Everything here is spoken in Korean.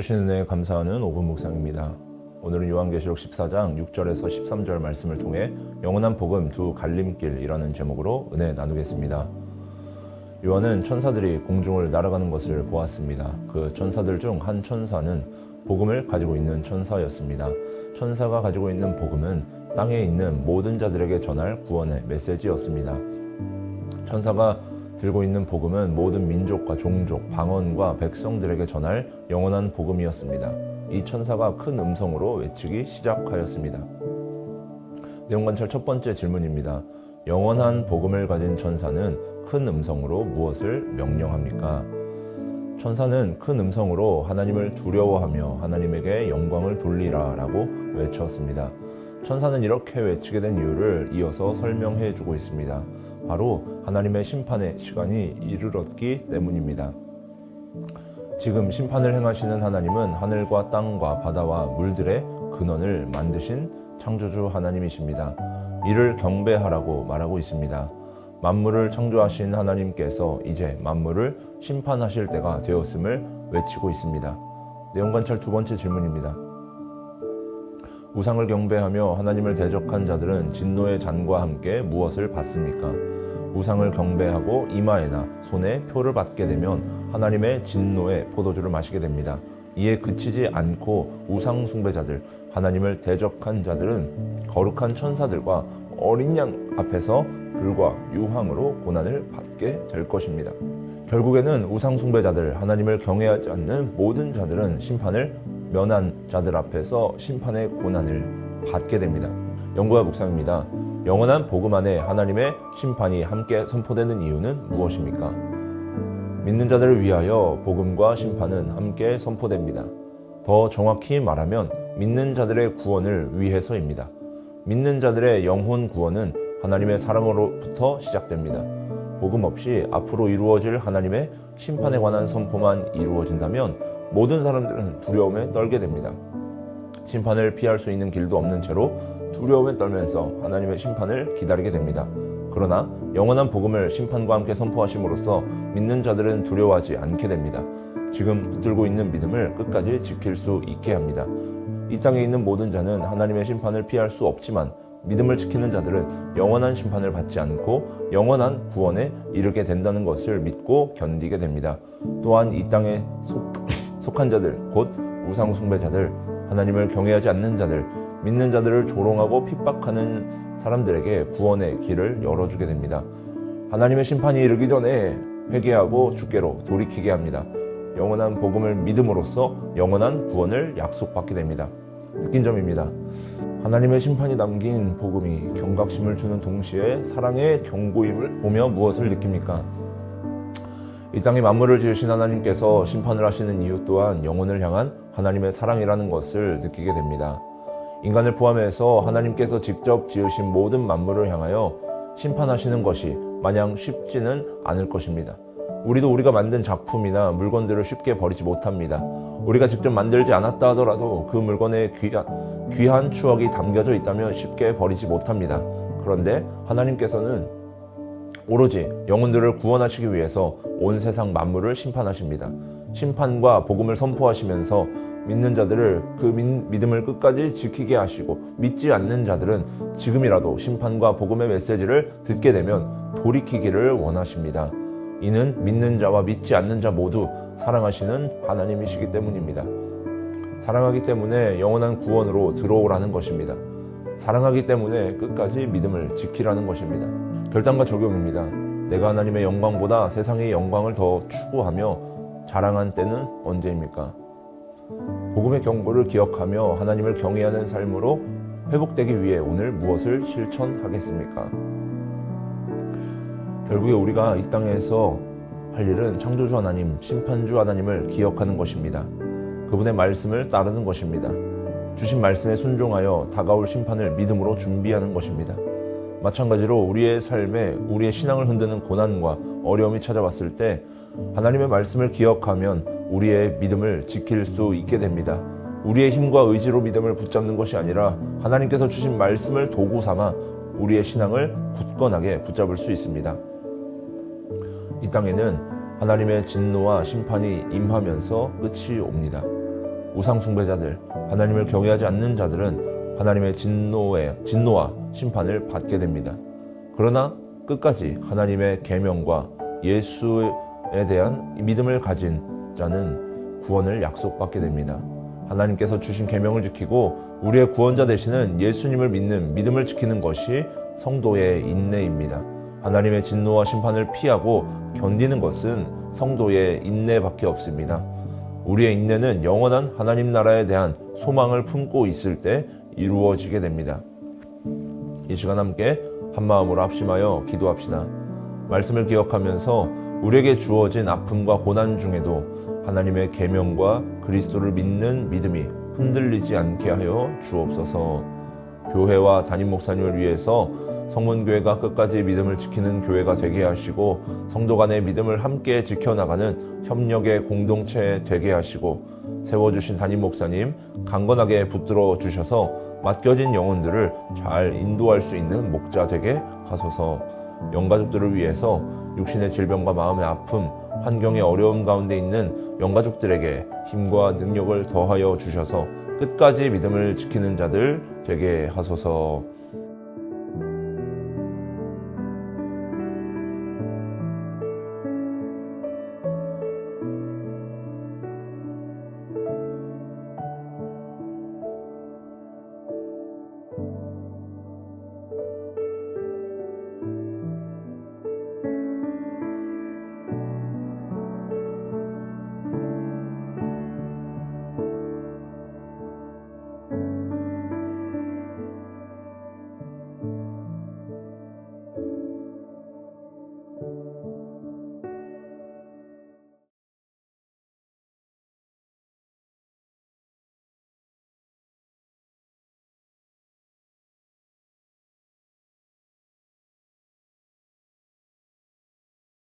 주신 은혜에 감사하는 5분 묵상입니다. 오늘은 요한계시록 14장 6절에서 13절 말씀을 통해 영원한 복음 두 갈림길이라는 제목으로 은혜 나누겠습니다. 요한은 천사들이 공중을 날아가는 것을 보았습니다. 그 천사들 중 한 천사는 복음을 가지고 있는 천사였습니다. 천사가 가지고 있는 복음은 땅에 있는 모든 자들에게 전할 구원의 메시지였습니다. 천사가 들고 있는 복음은 모든 민족과 종족, 방언과 백성들에게 전할 영원한 복음이었습니다. 이 천사가 큰 음성으로 외치기 시작하였습니다. 내용관찰 첫 번째 질문입니다. 영원한 복음을 가진 천사는 큰 음성으로 무엇을 명령합니까? 천사는 큰 음성으로 하나님을 두려워하며 하나님에게 영광을 돌리라 라고 외쳤습니다. 천사는 이렇게 외치게 된 이유를 이어서 설명해 주고 있습니다. 바로 하나님의 심판의 시간이 이르렀기 때문입니다. 지금 심판을 행하시는 하나님은 하늘과 땅과 바다와 물들의 근원을 만드신 창조주 하나님이십니다. 이를 경배하라고 말하고 있습니다. 만물을 창조하신 하나님께서 이제 만물을 심판하실 때가 되었음을 외치고 있습니다. 내용관찰 두 번째 질문입니다. 우상을 경배하며 하나님을 대적한 자들은 진노의 잔과 함께 무엇을 받습니까? 우상을 경배하고 이마에나 손에 표를 받게 되면 하나님의 진노의 포도주를 마시게 됩니다. 이에 그치지 않고 우상 숭배자들, 하나님을 대적한 자들은 거룩한 천사들과 어린 양 앞에서 불과 유황으로 고난을 받게 될 것입니다. 결국에는 우상 숭배자들, 하나님을 경외하지 않는 모든 자들은 심판을 면한 자들 앞에서 심판의 고난을 받게 됩니다. 연구와 묵상입니다. 영원한 복음 안에 하나님의 심판이 함께 선포되는 이유는 무엇입니까? 믿는 자들을 위하여 복음과 심판은 함께 선포됩니다. 더 정확히 말하면 믿는 자들의 구원을 위해서입니다. 믿는 자들의 영혼 구원은 하나님의 사랑으로부터 시작됩니다. 복음 없이 앞으로 이루어질 하나님의 심판에 관한 선포만 이루어진다면 모든 사람들은 두려움에 떨게 됩니다. 심판을 피할 수 있는 길도 없는 채로 두려움에 떨면서 하나님의 심판을 기다리게 됩니다. 그러나 영원한 복음을 심판과 함께 선포하심으로써 믿는 자들은 두려워하지 않게 됩니다. 지금 붙들고 있는 믿음을 끝까지 지킬 수 있게 합니다. 이 땅에 있는 모든 자는 하나님의 심판을 피할 수 없지만 믿음을 지키는 자들은 영원한 심판을 받지 않고 영원한 구원에 이르게 된다는 것을 믿고 견디게 됩니다. 또한 이 땅에 속한 자들, 곧 우상 숭배자들, 하나님을 경외하지 않는 자들, 믿는 자들을 조롱하고 핍박하는 사람들에게 구원의 길을 열어주게 됩니다. 하나님의 심판이 이르기 전에 회개하고 주께로 돌이키게 합니다. 영원한 복음을 믿음으로써 영원한 구원을 약속받게 됩니다. 느낀 점입니다. 하나님의 심판이 담긴 복음이 경각심을 주는 동시에 사랑의 경고임을 보며 무엇을 느낍니까? 이 땅에 만물을 지으신 하나님께서 심판을 하시는 이유 또한 영혼을 향한 하나님의 사랑이라는 것을 느끼게 됩니다. 인간을 포함해서 하나님께서 직접 지으신 모든 만물을 향하여 심판하시는 것이 마냥 쉽지는 않을 것입니다. 우리도 우리가 만든 작품이나 물건들을 쉽게 버리지 못합니다. 우리가 직접 만들지 않았다 하더라도 그 물건에 귀한 추억이 담겨져 있다면 쉽게 버리지 못합니다. 그런데 하나님께서는 오로지 영혼들을 구원하시기 위해서 온 세상 만물을 심판하십니다. 심판과 복음을 선포하시면서 믿는 자들을 그 믿음을 끝까지 지키게 하시고 믿지 않는 자들은 지금이라도 심판과 복음의 메시지를 듣게 되면 돌이키기를 원하십니다. 이는 믿는 자와 믿지 않는 자 모두 사랑하시는 하나님이시기 때문입니다. 사랑하기 때문에 영원한 구원으로 들어오라는 것입니다. 사랑하기 때문에 끝까지 믿음을 지키라는 것입니다. 결단과 적용입니다. 내가 하나님의 영광보다 세상의 영광을 더 추구하며 자랑한 때는 언제입니까? 복음의 경고를 기억하며 하나님을 경외하는 삶으로 회복되기 위해 오늘 무엇을 실천하겠습니까? 결국에 우리가 이 땅에서 할 일은 창조주 하나님, 심판주 하나님을 기억하는 것입니다. 그분의 말씀을 따르는 것입니다. 주신 말씀에 순종하여 다가올 심판을 믿음으로 준비하는 것입니다. 마찬가지로 우리의 삶에 우리의 신앙을 흔드는 고난과 어려움이 찾아왔을 때 하나님의 말씀을 기억하면 우리의 믿음을 지킬 수 있게 됩니다. 우리의 힘과 의지로 믿음을 붙잡는 것이 아니라 하나님께서 주신 말씀을 도구 삼아 우리의 신앙을 굳건하게 붙잡을 수 있습니다. 이 땅에는 하나님의 진노와 심판이 임하면서 끝이 옵니다. 우상 숭배자들, 하나님을 경외하지 않는 자들은 하나님의 진노와 심판을 받게 됩니다. 그러나 끝까지 하나님의 계명과 예수에 대한 믿음을 가진 자는 구원을 약속받게 됩니다. 하나님께서 주신 계명을 지키고 우리의 구원자 되시는 예수님을 믿는 믿음을 지키는 것이 성도의 인내입니다. 하나님의 진노와 심판을 피하고 견디는 것은 성도의 인내밖에 없습니다. 우리의 인내는 영원한 하나님 나라에 대한 소망을 품고 있을 때 이루어지게 됩니다. 이 시간 함께 한마음으로 합심하여 기도합시다. 말씀을 기억하면서 우리에게 주어진 아픔과 고난 중에도 하나님의 계명과 그리스도를 믿는 믿음이 흔들리지 않게 하여 주옵소서. 교회와 담임 목사님을 위해서 성문교회가 끝까지 믿음을 지키는 교회가 되게 하시고 성도 간의 믿음을 함께 지켜나가는 협력의 공동체 되게 하시고 세워주신 담임 목사님 강건하게 붙들어 주셔서 맡겨진 영혼들을 잘 인도할 수 있는 목자 되게 하소서. 영가족들을 위해서 육신의 질병과 마음의 아픔, 환경의 어려움 가운데 있는 영가족들에게 힘과 능력을 더하여 주셔서 끝까지 믿음을 지키는 자들 되게 하소서.